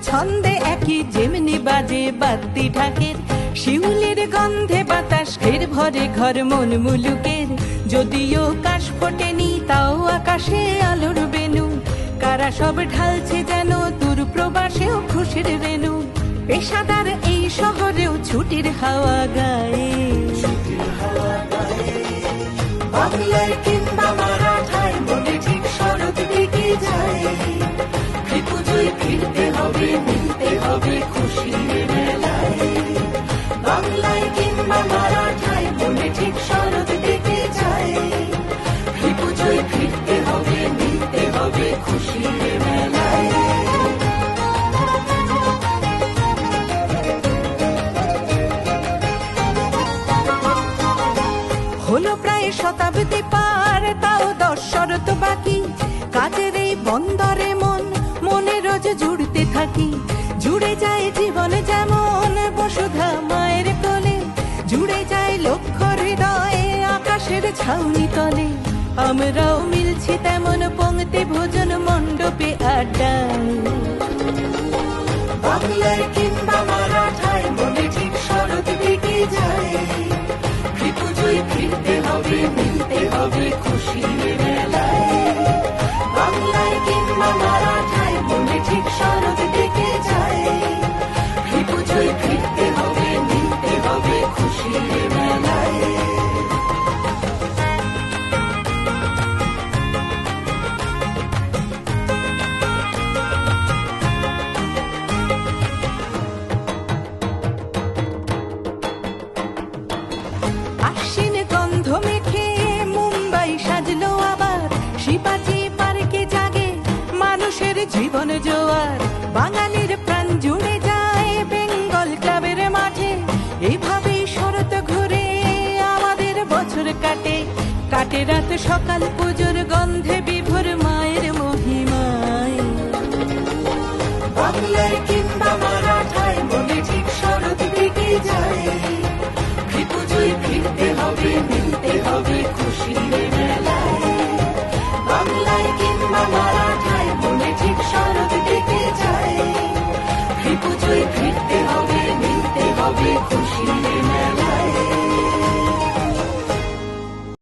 ছন্দে একই যেমনি বাজে বাদ্যি ঢাকের, শিউলির গন্ধে বাতাস ফের ভরে ঘর মন মুলুকের। যদিও কাশ ফোটেনি তাও আকাশে আলোর বেনু, কারা সব ঢালছে যেন দূর প্রবাসেও খুশির রেণু। পেশাদার এই শহরেও ছুটির হাওয়া গায়ে, বাংলায় কিংবা মারাঠায় মনে ঠিক শরৎ ডেকে যায়। পুজোয় ফিরতে হবে, মিলতে হবে খুশির মেলায়। বাংলায় কিংবা মারাঠায় মনে ঠিক শরৎ ডেকে যায়। পুজোয় ফিরতে হবে, মিলতে হবে খুশির মেলায়। হলো প্রায় শতাব্দী পার, তাও 10 শরৎ বাকি। কাজের এই বন্দরে মন মনে রোজ জুড়তে থাকি। জুড়ে যায় জীবন যেমন বসুধা মায়ের কোলে, জুড়ে যায় লক্ষ হৃদয়ে আকাশের ছাউনি তলে। আমরাও মিলছি তেমন পংক্তি ভোজন মণ্ডপে আড্ডায়। বাংলায় কিংবা মারাঠায় মনে ঠিক শরৎ ডেকে যায়। পুজোয় ফিরতে হবে, মিলতে হবে খুশির মেলায়। বাংলায় কিংবা মারাঠায় মনে ঠিক শরৎ ডেকে যায়। পুজোয় ফিরতে হবে, মিলতে হবে খুশির মেলায়। আশ্বিন গন্ধ মেখে মুম্বাই সাজলো আবার, শিবাজি পার্কে জাগে মানুষের জীবন জোয়ার। বাঙালির প্রাণ জুড়ে যায় বেঙ্গল ক্লাবের মাঠে, এইভাবেই শরৎ ঘুরে আমাদের বছর কাটে। কাটে রাত সকাল পুজোর গন্ধে বিভোর মায়ের মহিমায়। বাংলায়